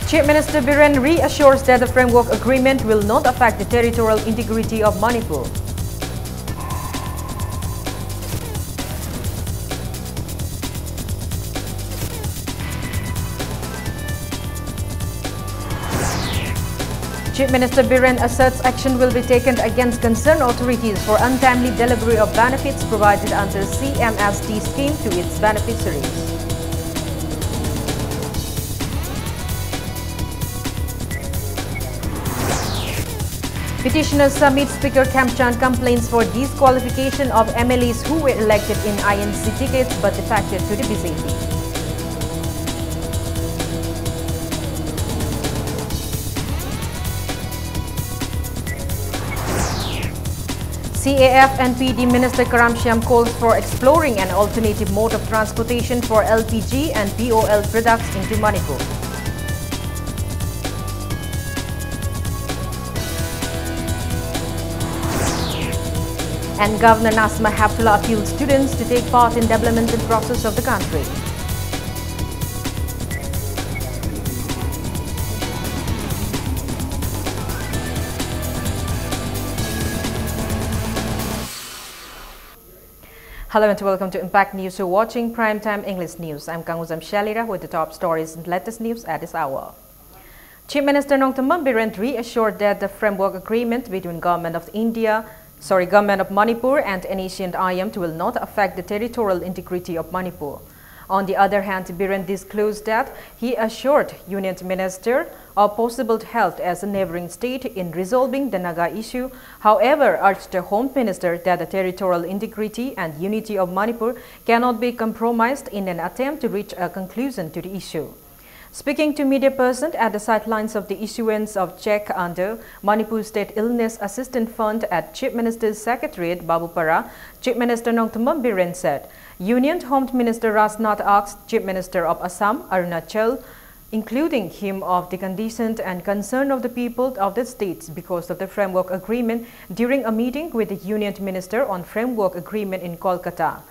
Chief Minister Biren reassures that the framework agreement will not affect the territorial integrity of Manipur. Chief Minister Biren asserts action will be taken against concerned authorities for untimely delivery of benefits provided under CMSD scheme to its beneficiaries. Petitioners submit Speaker Khamchand complaints for disqualification of MLAs who were elected in INC tickets but defected to the BJP. CAF and PD Minister Karamshyam calls for exploring an alternative mode of transportation for LPG and POL products into Manipur. And Governor Nasma Haptullah appealed students to take part in the developmental process of the country. Hello and welcome to Impact News. You're watching Primetime English News. I'm Kanguzam Shalira with the top stories and latest news at this hour. Chief Minister Nongthammam Biren reassured that the framework agreement between Government of Manipur and ancient IM will not affect the territorial integrity of Manipur. On the other hand, Biren disclosed that he assured Union Minister of possible help as a neighboring state in resolving the Naga issue. However, urged the Home Minister that the territorial integrity and unity of Manipur cannot be compromised in an attempt to reach a conclusion to the issue. Speaking to media persons at the sidelines of the issuance of check under Manipur State Illness Assistance Fund at Chief Minister's Secretariat, Babupara, Chief Minister Nongthammam Biren said, Union Home Minister Rajnath asked Chief Minister of Assam, Arunachal, including him of the condition and concern of the people of the states because of the framework agreement during a meeting with the Union Minister on framework agreement in Kolkata.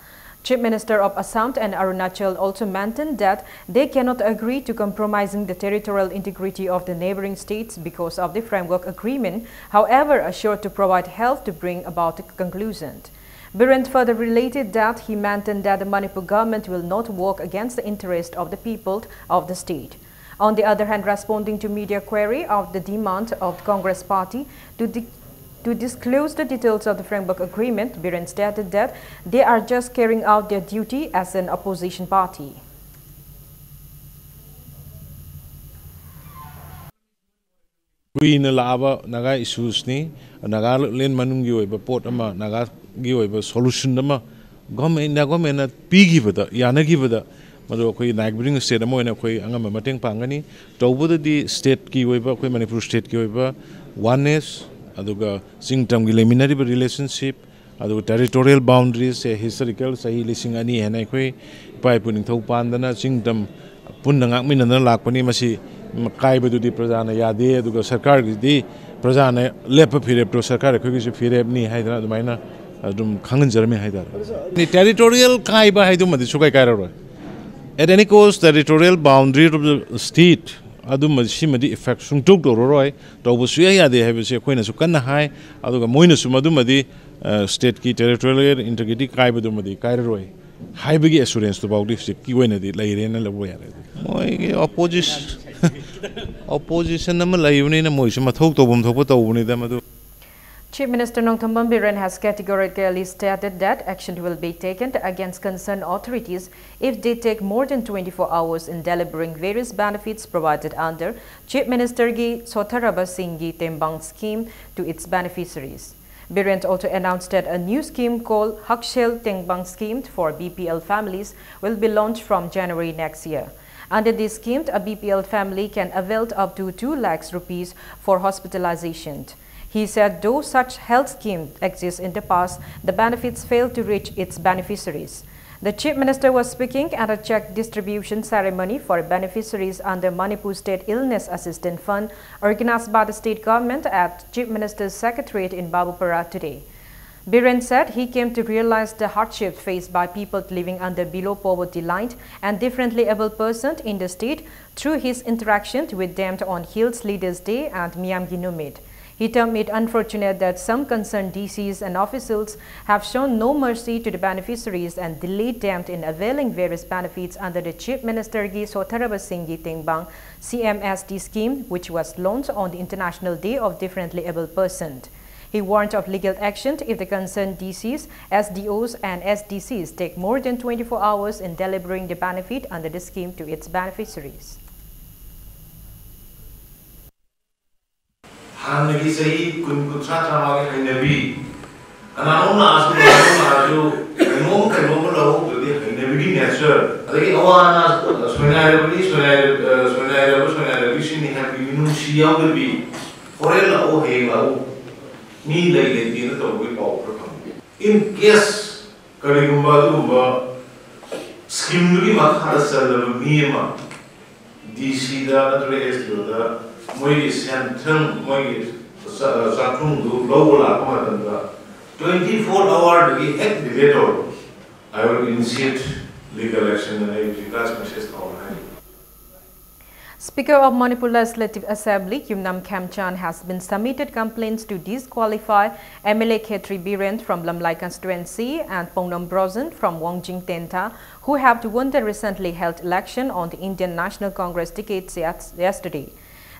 Chief Minister of Assam and Arunachal also maintained that they cannot agree to compromising the territorial integrity of the neighboring states because of the framework agreement, however assured to provide help to bring about a conclusion. Biren further related that he maintained that the Manipur government will not work against the interest of the people of the state. On the other hand, responding to media query of the demand of the Congress Party to disclose the details of the framework agreement, Biren stated that they are just carrying out their duty as an opposition party. We Lava Naga issues ni Naga Len Manungi port ama Naga give solution nama government pigi vada Yanagi vada Madokoi neighboring state amo and Akoi Angama Mateng Pangani to the state kiweba Manipur state kiweba oneness aduga singtam preliminary relationship adu territorial boundaries historical sahi lising ani hena koi pai puning thau pandana singtam punnangak minana lakpani masi kai bedu di prajana yade aduga sarkar gi prajana lepa phire pro sarkar khoi gi phire ni haidana dumaina adum khangan jarme haidara ni territorial kai ba haidum madi sukai kairo at any cost territorial boundary of the state adum simadi effect sung tok do roi to bu suya ya de have se koina su kan hai aduga moina su madumadi state ki territorial integrity kai badumadi kai roi hai bigi assurance to about this ki koina di lai re na labo ya moi opposition nam lai uni na moi su mathok to bum thok to buni da madu. Chief Minister Nongthammam Biren has categorically stated that action will be taken against concerned authorities if they take more than 24 hours in delivering various benefits provided under Chief Minister Gi Sotharaba Singh Gi Tembang scheme to its beneficiaries. Biren also announced that a new scheme called Hakshel Tembang scheme for BPL families will be launched from January next year. Under this scheme, a BPL family can avail up to 2 lakhs rupees for hospitalization. He said though such health scheme exists in the past, the benefits failed to reach its beneficiaries. The Chief Minister was speaking at a check distribution ceremony for beneficiaries under Manipur State Illness Assistance Fund organized by the state government at Chief Minister's Secretariat in Babupara today. Biren said he came to realize the hardships faced by people living under below poverty line and differently able persons in the state through his interaction with them on Hills Leaders Day and Miyamgi Numit. He termed it unfortunate that some concerned DCs and officials have shown no mercy to the beneficiaries and delayed them in availing various benefits under the Chief Minister Gi Sotharaba Singh Tengbang CMSD scheme, which was launched on the International Day of Differently Able Persons. He warned of legal action if the concerned DCs, SDOs and SDCs take more than 24 hours in delivering the benefit under the scheme to its beneficiaries. In case Karigumba scheme to Makara Mima DC the SDO Moy Santum Moy Satung Lola Commandant 24-hour to be activated. I will initiate legal action and I will pass message online. Speaker of Manipur Legislative Assembly, Yumnam Khamchan, has been submitted complaints to disqualify MLA Khetri Biren from Lamlai constituency and Pongnom Brozen from Wongjing Tenta, who have won the recently held election on the Indian National Congress tickets yesterday.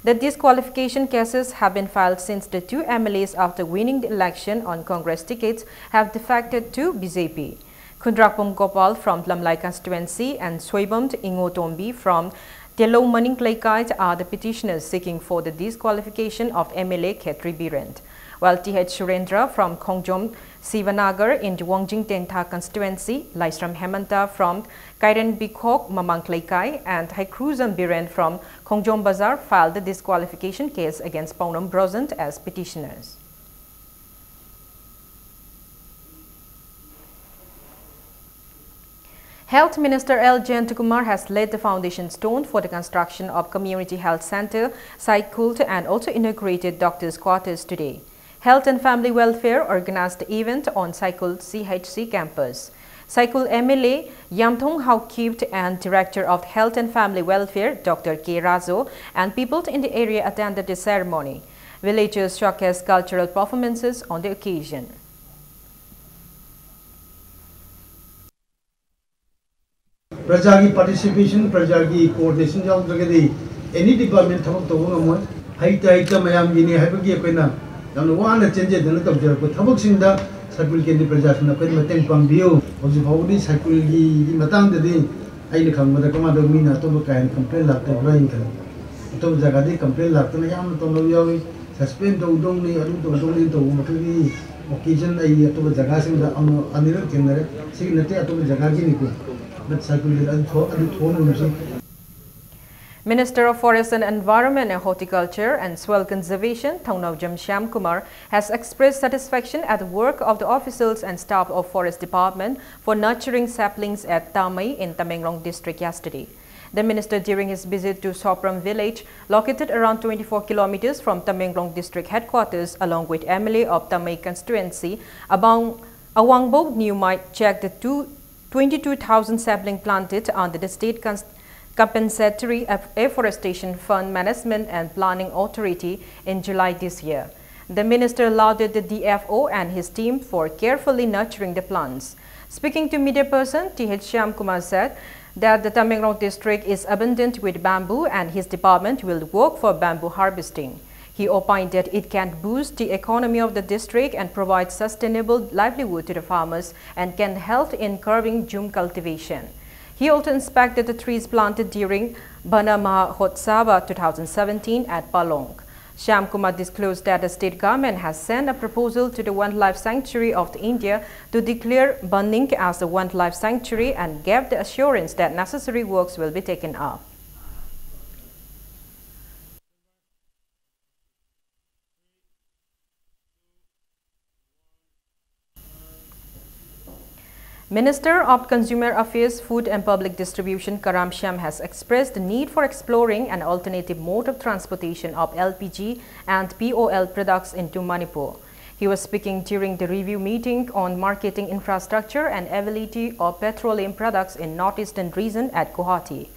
The disqualification cases have been filed since the two MLAs, after winning the election on Congress tickets, have defected to BJP. Kundrakpom Gopal from Lamlai constituency and Soibam Ingotombi from Telo Maning Laikait are the petitioners seeking for the disqualification of MLA Khetri Biren, while TH Surendra from Khongjom Sivanagar in the Wongjing Tenta constituency, Laisram Hemanta from Kairen Bikhok Mamang Laikai and Haikruzam Biren from Khongjom Bazar filed the disqualification case against Pongnom Brozen as petitioners. Health Minister L. Jayantakumar has laid the foundation stone for the construction of Community Health Center, Cycled, and also inaugurated doctors' quarters today. Health and Family Welfare organized the event on Cycled CHC campus. Cycled MLA Yamthong Haukipt and Director of Health and Family Welfare Dr. K. Razo and people in the area attended the ceremony. Villagers showcased cultural performances on the occasion. Prajagi participation, Prajagi coordination, any department of the woman, Haita Mayam Gini, Habagi Pena, and one changes the lot of the Taboxing the Sapulki Prajan, a Pen Pambio, of the Howdy Sapulgi, Matan the day, I come with a command of Mina Tomoka and complain like the Blanket. Tom Zagadi complain like the Yam Tomoyawi, suspend the Udoni, Udoni to Mokiri, occasion a to the Zagasing the Anil Kinder, signature to the Zagaginico. Minister of Forest and Environment and Horticulture and Soil Conservation, Thongnawjam Shyam Kumar, has expressed satisfaction at the work of the officials and staff of Forest Department for nurturing saplings at Tamai in Tamenglong district yesterday. The minister, during his visit to Sopram village, located around 24 kilometers from Tamenglong district headquarters, along with MLA of Tamai constituency, Awangbo Newmite, checked the 22,000 sapling planted under the State Compensatory Afforestation Fund Management and Planning Authority in July this year. The minister lauded the DFO and his team for carefully nurturing the plants. Speaking to media person, T.H. Shyam Kumar said that the Tamenglong district is abundant with bamboo and his department will work for bamboo harvesting. He opined that it can boost the economy of the district and provide sustainable livelihood to the farmers and can help in curbing jhum cultivation. He also inspected the trees planted during Bana Mahotsava 2017 at Palong. Shyam Kumar disclosed that the state government has sent a proposal to the Wildlife Sanctuary of India to declare Banning as a wildlife sanctuary and gave the assurance that necessary works will be taken up. Minister of Consumer Affairs, Food and Public Distribution Karam Shyam has expressed the need for exploring an alternative mode of transportation of LPG and POL products into Manipur. He was speaking during the review meeting on marketing infrastructure and availability of petroleum products in northeastern region at Guwahati.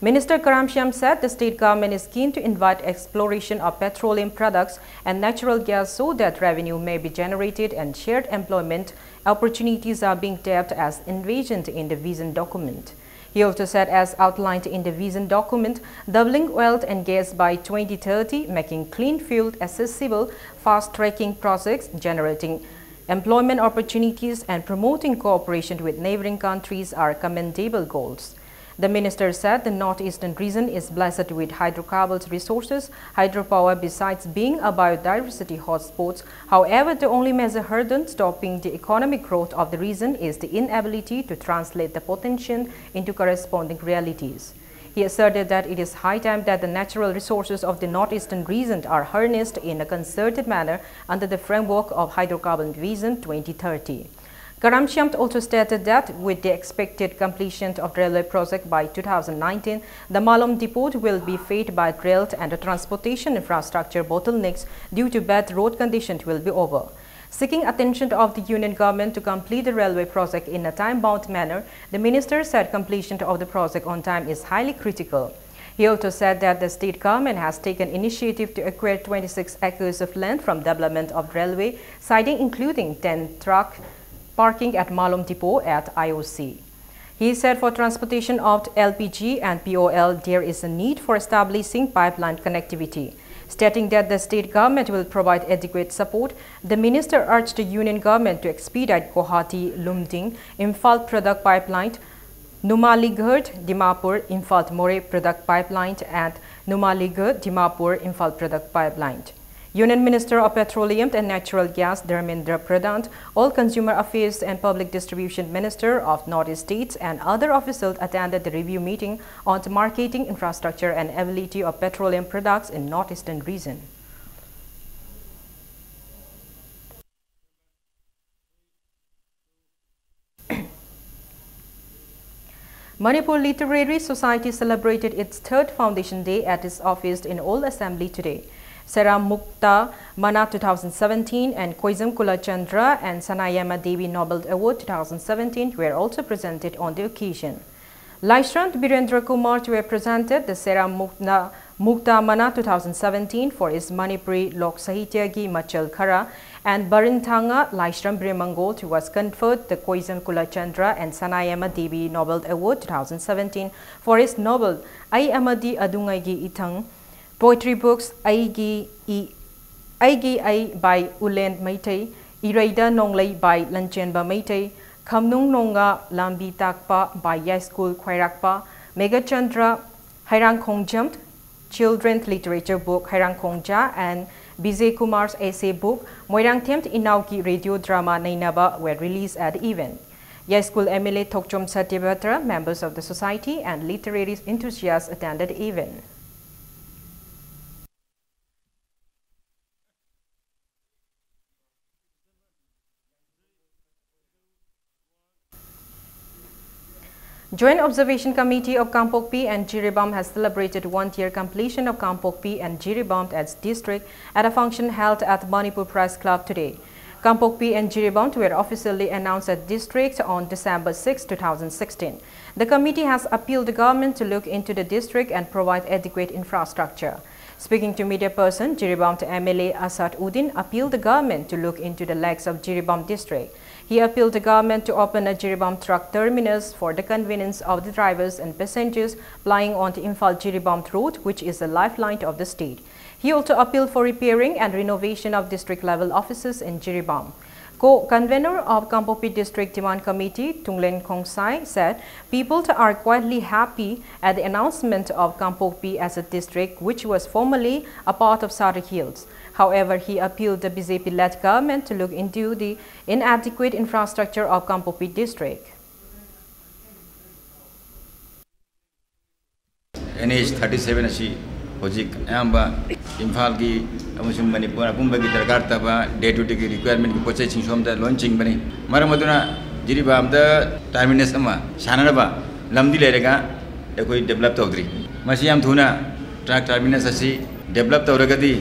Minister Karamshyam said the state government is keen to invite exploration of petroleum products and natural gas so that revenue may be generated and shared employment opportunities are being tapped as envisioned in the vision document. He also said, as outlined in the vision document, doubling oil and gas by 2030, making clean fuel accessible, fast-tracking projects, generating employment opportunities and promoting cooperation with neighboring countries are commendable goals. The minister said the northeastern region is blessed with hydrocarbon resources, hydropower besides being a biodiversity hotspot. However, the only major hurdle stopping the economic growth of the region is the inability to translate the potential into corresponding realities. He asserted that it is high time that the natural resources of the northeastern region are harnessed in a concerted manner under the framework of Hydrocarbon Vision 2030. Karamshyam also stated that with the expected completion of the railway project by 2019, the Malom depot will be faced by rail and the transportation infrastructure bottlenecks due to bad road conditions will be over. Seeking attention of the union government to complete the railway project in a time-bound manner, the minister said completion of the project on time is highly critical. He also said that the state government has taken initiative to acquire 26 acres of land from development of railway siding, including 10 truck parking at Malom Depot at IOC. He said for transportation of LPG and POL, there is a need for establishing pipeline connectivity. Stating that the state government will provide adequate support, the minister urged the union government to expedite Guwahati-Lumding Imphal product pipeline, Numaligarh-Dimapur Imphal More product pipeline and Numaligarh-Dimapur Imphal product pipeline. Union Minister of Petroleum and Natural Gas Dharmendra Pradhan, all Consumer Affairs and Public Distribution Minister of Northeast States and other officials attended the review meeting on the marketing infrastructure and availability of petroleum products in northeastern region. Manipur Literary Society celebrated its third Foundation Day at its office in Old Assembly today. Seram Mukta Mana 2017 and Koizam Kula Chandra and Sanayama Devi Nobel Award 2017 were also presented on the occasion. Laishrant Birendra Kumar were presented the Seram Mukta Mana 2017 for his Manipuri Lok Sahitya Gi Machal Khara and Barinthanga Laishram Bremangol was conferred the Koizam Kula Chandra and Sanayama Devi Nobel Award 2017 for his novel Ai Amadi Adungai Gi Ithang Poetry books Aigi Ai by Ulen Maitei, Iraida Nonglai by Lanchenba Maitei, Kamnung Nonga Lambi Takpa by Yaskul Khairakpa, Megachandra Hairang Kongjam, children's literature book Hairang Kongja and Bijay Kumar's essay book Moirang Themt Inauki radio drama Nainaba were released at the event. Yaskul MLA Thokchom Satyabhatra, members of the society and literary enthusiasts attended the event. Joint Observation Committee of Kampokpi and Jiribam has celebrated one-year completion of Kampokpi and Jiribam as district at a function held at Manipur Press Club today. Kampokpi and Jiribam were officially announced as district on December 6, 2016. The committee has appealed the government to look into the district and provide adequate infrastructure. Speaking to media person, Jiribam MLA Asad Uddin appealed the government to look into the legs of Jiribam district. He appealed the government to open a Jiribam truck terminus for the convenience of the drivers and passengers plying on the Imphal-Jiribam route, which is the lifeline of the state. He also appealed for repairing and renovation of district-level offices in Jiribam. Co-convener of Kampokpi District Demand Committee, Tunglen Kongsai, said people are quietly happy at the announcement of Kampokpi as a district, which was formerly a part of Sarak Hills. However, he appealed the BJP-led government to look into the inadequate infrastructure of Kampokpi district. NH 37 asi hojik amba Imphal ki amusung Manipur apumba ki darkar taba day to day requirement ki pochai chingsom da launching bani maram aduna Jiribam da terminus ama sanaraba lamdi lerega ekoi develop tawdri masi yam thuna truck terminus asi develop tawragadi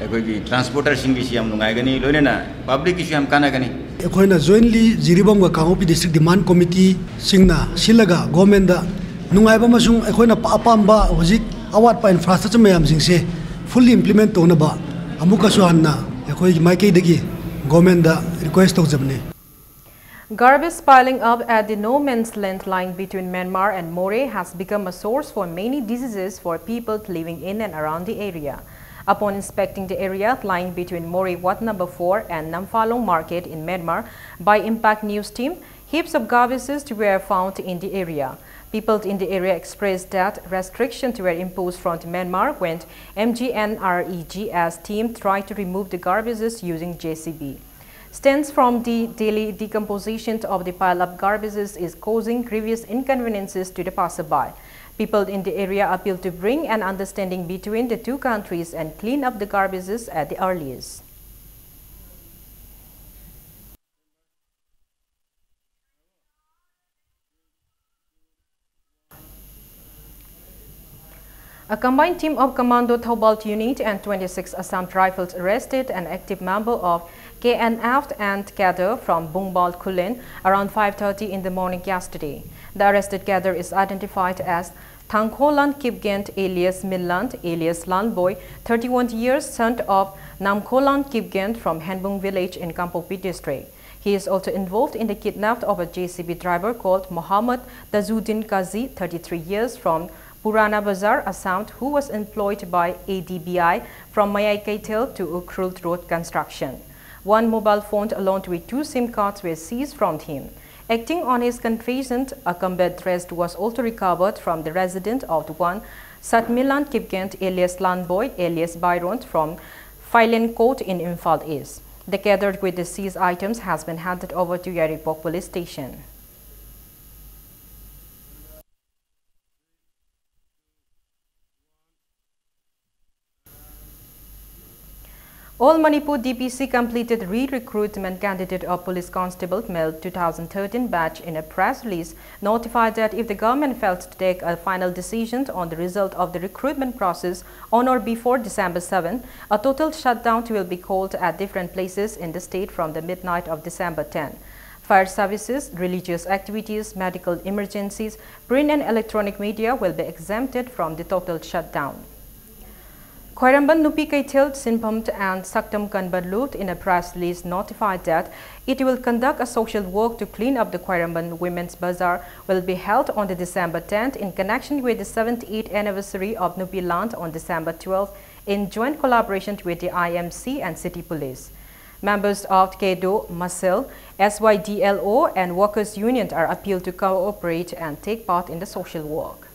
ꯑꯩꯈꯣꯏꯒꯤ transporter ꯁꯤꯡꯒꯤꯁꯤ ꯌꯥꯝ ꯅꯨꯡꯉꯥꯏꯒꯅꯤ ꯂꯣꯏꯅꯅ ꯄꯕ꯭ꯂꯤꯛꯀꯤꯁꯨ ꯌꯥꯝ ꯀꯥꯟꯅꯒꯅꯤ ꯑꯩꯈꯣꯏꯅ ꯖꯣꯏꯟꯂꯤ ꯖꯤꯔꯤꯕꯝꯒ Kangpokpi district ꯗꯤꯃꯥꯟ committee ꯁꯤꯡꯅ ꯁꯤꯜꯂꯒ ꯒꯣꯔꯃꯦꯟꯗ ꯅꯨꯡꯉꯥꯏꯕ ꯑꯃꯁꯨꯡ ꯑꯩꯈꯣꯏꯅ ꯑꯄꯥꯝꯕ ꯍꯧꯖꯤꯛ ꯑꯋꯥꯠꯄ ꯏꯟꯐ꯭ꯔꯥꯁꯇ꯭ꯔꯛꯆꯔ ꯃꯌꯥꯝꯁꯤꯡꯁꯦ ꯐꯨꯜꯂꯤ ꯏꯝꯄ꯭ꯂꯤꯃꯦꯟट ꯇꯧꯅꯕ ꯑꯃꯨꯛꯀꯁꯨ ꯍꯟꯅ ꯑꯩꯈꯣꯏꯒꯤ ꯃꯥꯏꯀꯩꯗꯒꯤ ꯒꯣꯔꯃꯦꯟꯗ ꯔꯤꯀ꯭ꯋꯦꯁ ꯇꯧꯖꯕꯅꯤ. Garbage piling up at the no man's land lying between Myanmar and Moreh has become a source for many diseases for people living in and around the area. Upon inspecting the area lying between Moreh Wat No. 4 and Namphaalong Market in Myanmar by Impact News team, heaps of garbages were found in the area. People in the area expressed that restrictions were imposed from Myanmar when MGNREG's team tried to remove the garbages using JCB. Stems from the daily decomposition of the pile-up garbages is causing grievous inconveniences to the passerby. People in the area appeal to bring an understanding between the two countries and clean up the garbages at the earliest. A combined team of Commando Thobalt Unit and 26 Assam Rifles arrested an active member of KNF and cadre from Bungbal Kulen around 5:30 in the morning yesterday. The arrested cadre is identified as Thangkholan Kipgent alias Milland alias Lanboy, 31 years, son of Namkholan Kipgent from Henbung village in Kampongpi district. He is also involved in the kidnapping of a JCB driver called Mohammed Tazuddin Kazi, 33 years, from Purana Bazar, Assam, who was employed by ADBI from Mayai Kaitel to Ukrult Road construction. One mobile phone along with 2 SIM cards were seized from him. Acting on his confession, a combat vest was also recovered from the resident of the one Satmilan Kipgent alias Lanboy alias Byron from Phailen Court in Imphal East. The cadre with the seized items has been handed over to Yaripok police station. All Manipur DPC completed re-recruitment candidate of Police Constable Male 2013 batch in a press release notified that if the government fails to take a final decision on the result of the recruitment process on or before December 7, a total shutdown will be called at different places in the state from the midnight of December 10. Fire services, religious activities, medical emergencies, print and electronic media will be exempted from the total shutdown. Khwaeramban Nupi Kaithel, Sinpam and Saktam Kanbarlut in a press release notified that it will conduct a social work to clean up the Khwaeramban Women's Bazaar will be held on the December 10th in connection with the 78th anniversary of Nupi Land on December 12th in joint collaboration with the IMC and City Police. Members of KEDO, MASEL, SYDLO and Workers' Union are appealed to cooperate and take part in the social work.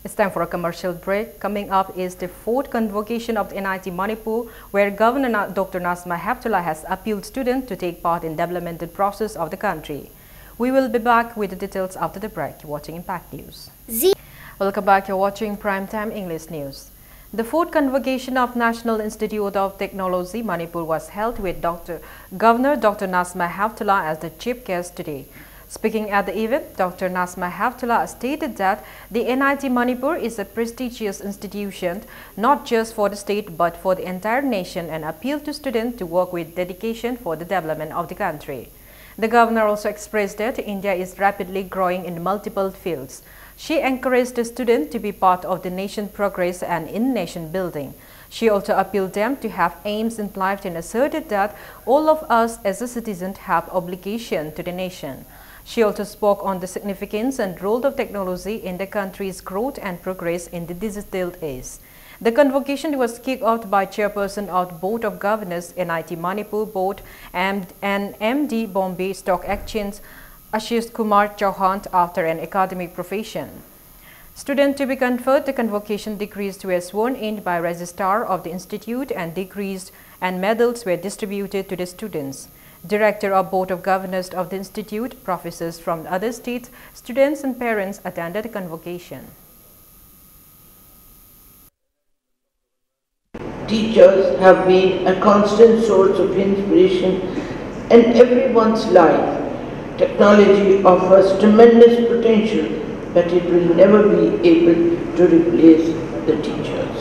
It's time for a commercial break. Coming up is the 4th convocation of the NIT Manipur, where Governor Dr. Nasma Heptullah has appealed students to take part in the developmental process of the country. We will be back with the details after the break. You're watching Impact News. Welcome back. You're watching Primetime English News. The 4th convocation of National Institute of Technology Manipur was held with Governor Dr. Nasma Heptullah as the chief guest today. Speaking at the event, Dr. Nasma Heptullah stated that the NIT Manipur is a prestigious institution not just for the state but for the entire nation and appealed to students to work with dedication for the development of the country. The governor also expressed that India is rapidly growing in multiple fields. She encouraged the students to be part of the nation's progress and in nation building. She also appealed them to have aims in life and asserted that all of us as a citizen have obligation to the nation. She also spoke on the significance and role of technology in the country's growth and progress in the digital age. The convocation was kicked off by Chairperson of the Board of Governors, NIT Manipur Board, and MD Bombay Stock Exchange, Ashish Kumar Chauhan, after an academic profession. Students to be conferred the convocation degrees were sworn in by Registrar of the Institute and degrees and medals were distributed to the students. Director of Board of Governors of the Institute, professors from other states, students and parents attended the convocation. Teachers have been a constant source of inspiration in everyone's life. Technology offers tremendous potential, but it will never be able to replace the teachers.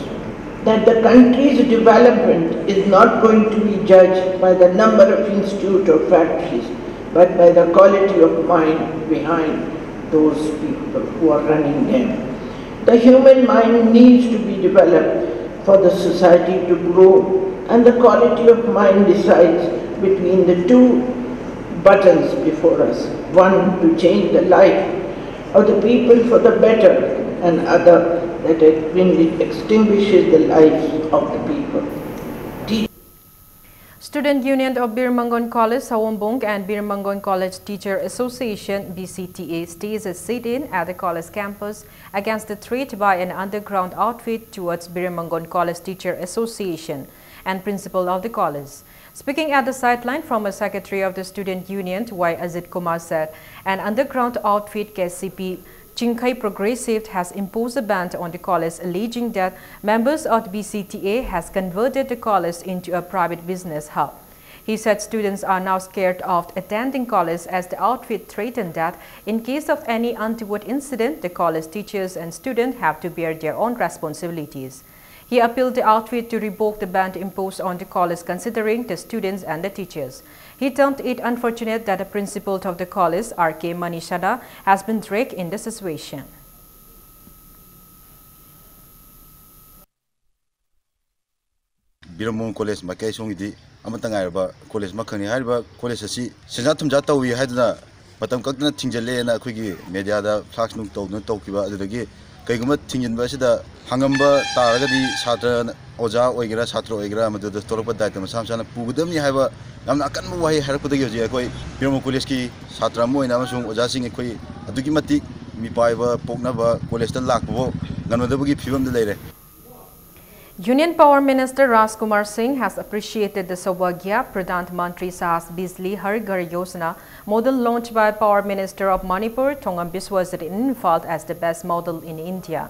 that the country's development is not going to be judged by the number of institutes or factories, but by the quality of mind behind those people who are running them. The human mind needs to be developed for the society to grow, and the quality of mind decides between the two buttons before us. One, to change the life of the people for the better, and other, that it extinguishes the lives of the people. Student Union of Birmangon College, Sawombong and Birmangon College Teacher Association, BCTA, stays a sit-in at the college campus against the threat by an underground outfit towards Birmangon College Teacher Association and principal of the college. Speaking at the sideline, former secretary of the Student Union, Y. Ajit Kumar, said an underground outfit, KCP Chinkai Progressive, has imposed a ban on the college, alleging that members of the BCTA has converted the college into a private business hub. He said students are now scared of attending college as the outfit threatened that in case of any untoward incident, the college teachers and students have to bear their own responsibilities. He appealed the outfit to revoke the ban imposed on the college considering the students and the teachers. He termed it unfortunate that the principal of the college, R.K. Manishada, has been dragged in the situation. Birmangon College makai songidi amatang airba college makhani harba college asi senjatum jata wi haidna matam kakna thingjale na khoigi media da flash nung tawna tawkiba adagi kaiguma thinginba sida hangamba taragadi satra oja oigira satra oigira maduda torpa daita samsana pugudamni haiba yamna akanba wahi harapudagi hoji akoi Birmangon College ki satra moina amasung oja sing akoi adugi mati mipaiba poknaba college ta lakbo ganodabagi phibam da leire. Union Power Minister Rajkumar Singh has appreciated the Saubhagya Pradhan Mantri Sahas Bijli Har Ghar Yojana model launched by Power Minister of Manipur, Thongam Biswajit in Imphal as the best model in India.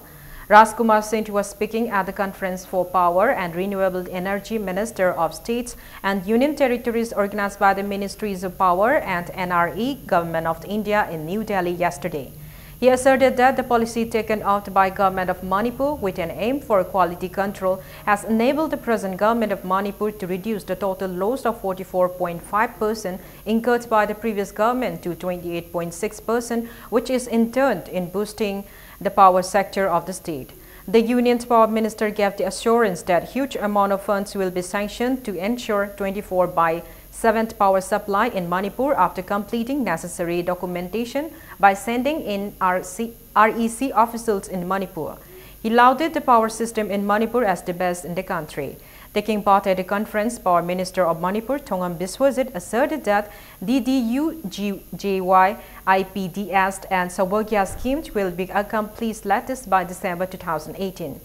Rajkumar Singh was speaking at the Conference for Power and Renewable Energy Minister of States and Union Territories organized by the Ministries of Power and NRE Government of India in New Delhi yesterday. He asserted that the policy taken out by Government of Manipur with an aim for quality control has enabled the present Government of Manipur to reduce the total loss of 44.5% incurred by the previous government to 28.6%, which is in turn in boosting the power sector of the state. The Union's Power Minister gave the assurance that huge amount of funds will be sanctioned to ensure 24/7 power supply in Manipur after completing necessary documentation by sending in REC officials in Manipur. He lauded the power system in Manipur as the best in the country. Taking part at the conference, Power Minister of Manipur, Thongam Biswajit, asserted that DDU-GJY, IPDS and Saubhagya schemes will be accomplished latest by December 2018.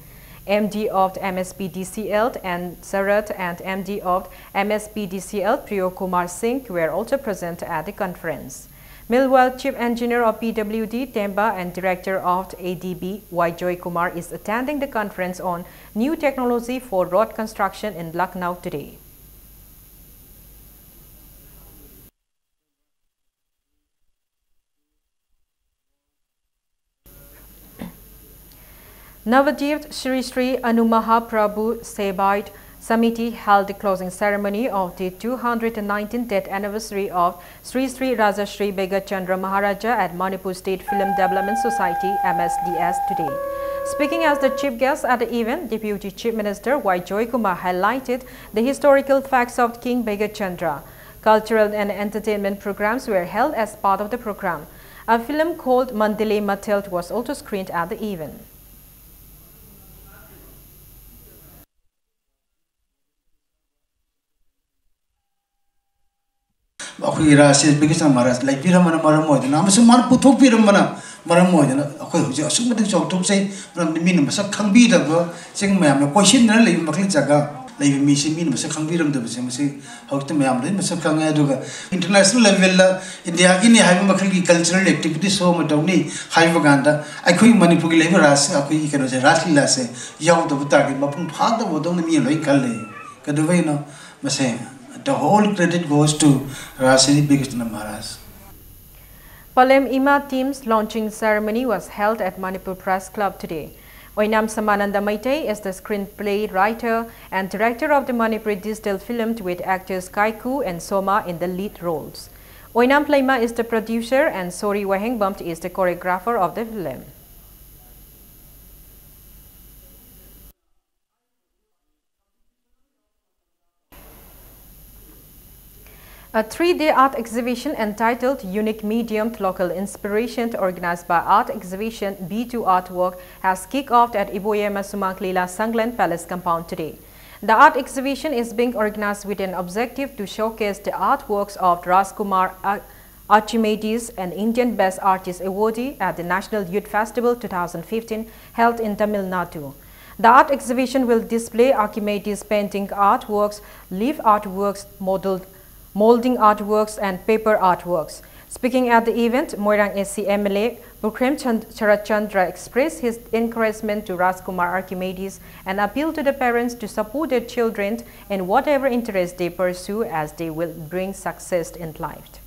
MD of MSPDCL and Sarat and MD of MSPDCL Priyo Kumar Singh were also present at the conference. Meanwhile, Chief Engineer of PWD, Temba and Director of ADB, Y. Joy Kumar is attending the conference on new technology for road construction in Lucknow today. Navadip Sri Sri Anumahaprabhu Sebaid Samiti held the closing ceremony of the 219th death anniversary of Sri Sri Raja Sri Bega Chandra Maharaja at Manipur State Film Development Society MSDS today. Speaking as the chief guest at the event, Deputy Chief Minister Y. Joy Kumar highlighted the historical facts of King Bega Chandra. Cultural and entertainment programs were held as part of the program. A film called Mandile Matelt was also screened at the event. Akhui Raja Bega Chandra Maharaj like Piramana Maramoidana, Amasu Putok Piramana Maramoidana, Akhui Sumati Chok say from the minimum Sakambi of saying Mam, question really Maklizaga, like mission minimum Sakambiram the same say how to Mam, Masakanga Duga. International level in the Agini Hamakli cultural activities so Matoni, Haivaganda, I could manipulate Ras, Akui can say Rasli Lasse, Yaw the Butaki, Bapun Pada Vodoni like Kale, Kaduveno, Masay. The whole credit goes to Raja Bega Chandra Maharaj. Palem Ima team's launching ceremony was held at Manipur Press Club today. Oinam Samananda Maitei is the screenplay writer and director of the Manipur digital film with actors Kaiku and Soma in the lead roles. Oinam Plaima is the producer and Sori Wahengbumpt is the choreographer of the film. A 3-day art exhibition entitled Unique Medium Local Inspiration, organized by Art Exhibition B2 Artwork, has kicked off at Iboyema Sumanklila Sanglan Palace compound today. The art exhibition is being organized with an objective to showcase the artworks of Rajkumar Archimedes, an Indian Best Artist awardee at the National Youth Festival 2015 held in Tamil Nadu. The art exhibition will display Archimedes painting artworks, leaf artworks, molding artworks and paper artworks. Speaking at the event, Moirang SC MLA Bukrem Charachandra expressed his encouragement to Rajkumar Archimedes and appealed to the parents to support their children in whatever interest they pursue, as they will bring success in life.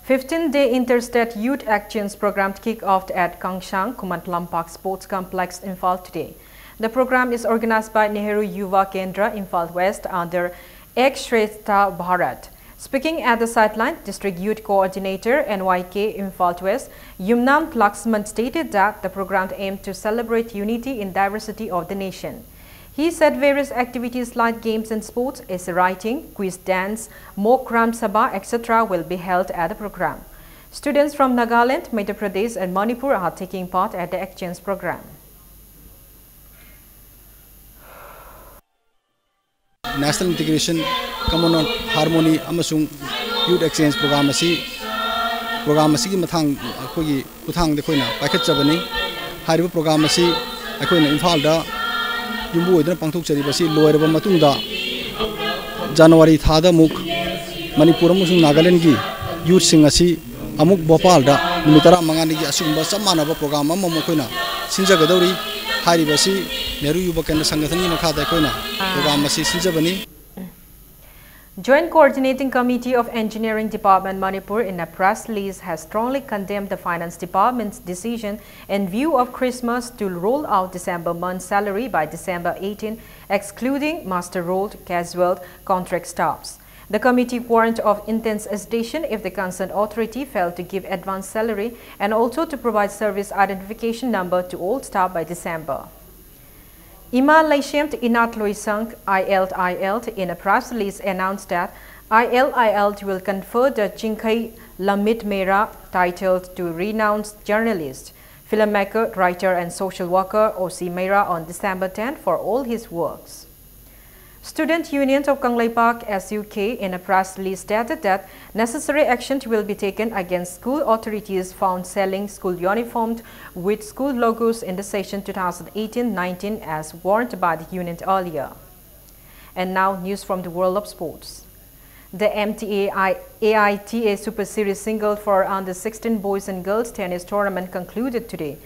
The 15-day Interstate Youth Actions Program kicked off at Kangshang Kumantlampak Sports Complex, Imphal today. The program is organized by Nehru Yuva Kendra, Imphal West, under Ek Shrestha Bharat. Speaking at the sideline, District Youth Coordinator NYK Imphal West, Yumnam Laxman, stated that the program aimed to celebrate unity in diversity of the nation. He said various activities like games and sports, essay writing, quiz dance, mock Ram Sabha, etc. will be held at the program. Students from Nagaland, Madhya Pradesh and Manipur are taking part at the exchange program. National Integration, Common Harmony, Amasung Youth Exchange Program ki mathang akhoi kuthang de khoina paikhat chabani hariba program asi akhoi Imphal da Yumbu idana pangthok charibasi loiraba matungda January thada muk Manipur amasung Nagaland gi youth sing asi amuk Bhopal da nimitara mangani gi asugumba samanaba program amma mokoina sinjagadori haribasi Nehru Yuva Kendra Sangathani makhada koina program asi sinjabani. Joint Coordinating Committee of Engineering Department Manipur in a press release has strongly condemned the Finance Department's decision in view of Christmas to roll out December month's salary by December 18, excluding master rolled casual contract staffs. The committee warned of intense agitation if the concerned authority failed to give advance salary and also to provide service identification number to all staff by December. Ima Laishemt Inat Loisang ILT in a press release announced that ILT will confer the Chinkai Lamit Mera title to renowned journalist, filmmaker, writer and social worker O.C. Mera on December 10 for all his works. Student Union of Kangleipak SUK in a press release stated that necessary action will be taken against school authorities found selling school uniforms with school logos in the session 2018-19 as warned by the union earlier. And now news from the world of sports. The MTA AITA Super Series single for under 16 boys and girls tennis tournament concluded today.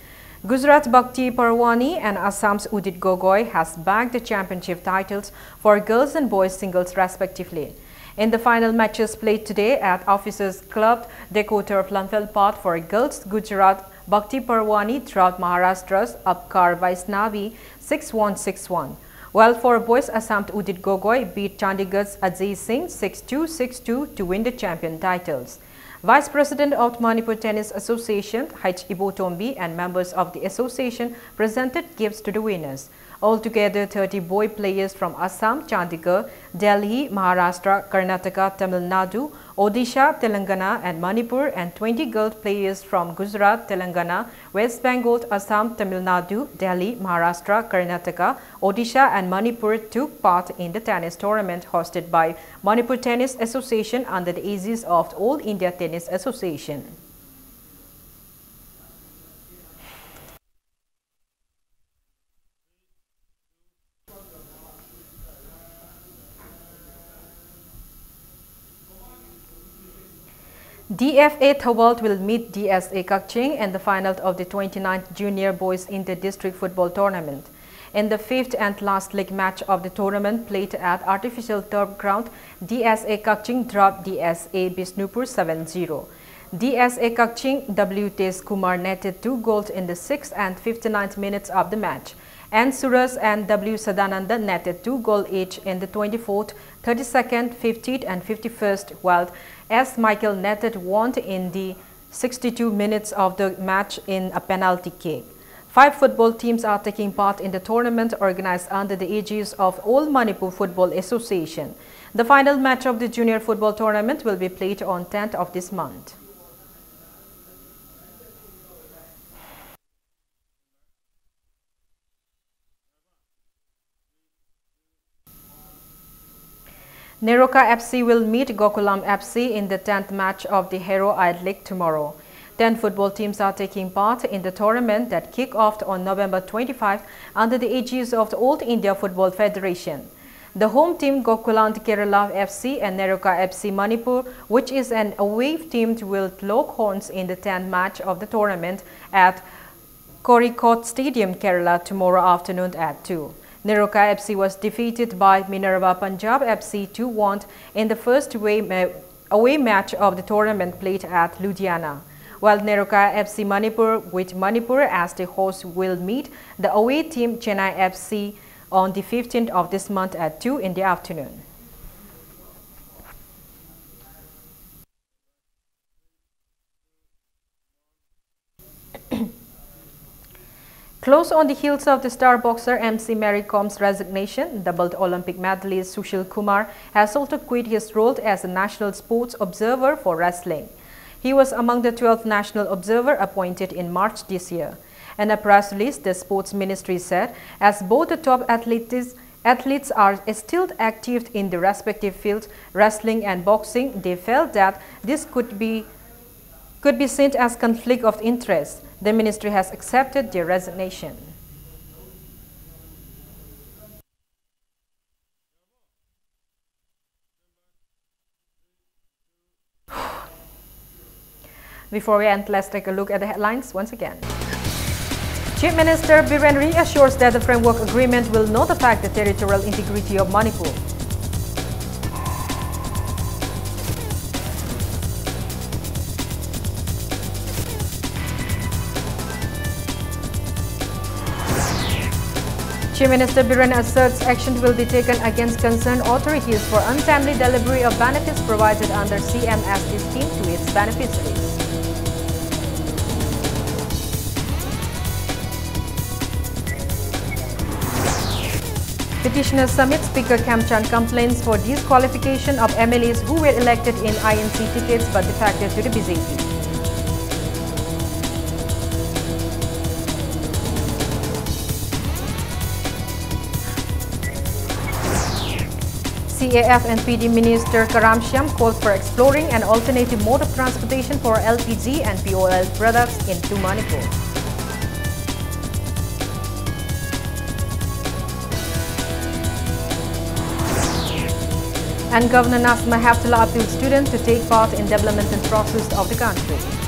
Gujarat Bhakti Parwani and Assam's Udit Gogoi has bagged the championship titles for girls and boys singles respectively. In the final matches played today at Officers Club, Decoter Plumfell Path for girls, Gujarat Bhakti Parwani throughout Maharashtra's Apkar Vaisnavi 6-1, 6-1. While for boys, Assam's Udit Gogoi beat Chandigarh's Ajay Singh 6-2, 6-2 to win the champion titles. Vice President of Manipur Tennis Association, H. Ibotombi, and members of the association presented gifts to the winners. Altogether, 30 boy players from Assam, Chandigarh, Delhi, Maharashtra, Karnataka, Tamil Nadu, Odisha, Telangana, and Manipur, and 20 girl players from Gujarat, Telangana, West Bengal, Assam, Tamil Nadu, Delhi, Maharashtra, Karnataka, Odisha, and Manipur took part in the tennis tournament hosted by Manipur Tennis Association under the aegis of All India Tennis Association. DFA Thawalt will meet DSA Kakching in the final of the 29th Junior Boys Inter-District Football Tournament. in the fifth and last league match of the tournament played at artificial turf ground. DSA Kakching dropped DSA Bisnupur 7-0. DSA Kakching W. Tes Kumar netted 2 goals in the 6th and 59th minutes of the match. And Suras and W. Sadananda netted 2 goals each in the 24th, 32nd, 50th and 51st, while S. Michael netted 1 in the 62 minutes of the match in a penalty kick. 5 football teams are taking part in the tournament organized under the aegis of All Manipur Football Association. The final match of the junior football tournament will be played on 10th of this month. Neroka FC will meet Gokulam FC in the 10th match of the Hero Eyed League tomorrow. 10 football teams are taking part in the tournament that kick off on November 25 under the aegis of the All India Football Federation. The home team Gokulam Kerala FC and Neroka FC Manipur, which is an away team, will lock horns in the 10th match of the tournament at Kozhikode Stadium, Kerala tomorrow afternoon at 2. Neroka FC was defeated by Minerva Punjab FC 2-1 in the first away match of the tournament played at Ludhiana, while Neroka FC Manipur, with Manipur as the host, will meet the away team Chennai FC on the 15th of this month at 2 in the afternoon. Close on the heels of the star boxer MC Mary Com's resignation, doubled Olympic medalist Sushil Kumar has also quit his role as a national sports observer for wrestling. He was among the 12th national observer appointed in March this year. In a press release, the sports ministry said, as both the top athletes are still active in the respective fields, wrestling and boxing, they felt that this could be seen as conflict of interest. The ministry has accepted their resignation. Before we end, let's take a look at the headlines once again. Chief Minister Biren reassures that the framework agreement will not affect the territorial integrity of Manipur. Chief Minister Biren asserts action will be taken against concerned authorities for untimely delivery of benefits provided under CMSD scheme to its beneficiaries. Petitioners submit Speaker Kemchan complaints for disqualification of MLAs who were elected in INC tickets but defected to the BJP. CAF and PD Minister Karam Shyam calls for exploring an alternative mode of transportation for LPG and POL products into Manipur. And Governor Nasma Heftala appealed students to take part in development process of the country.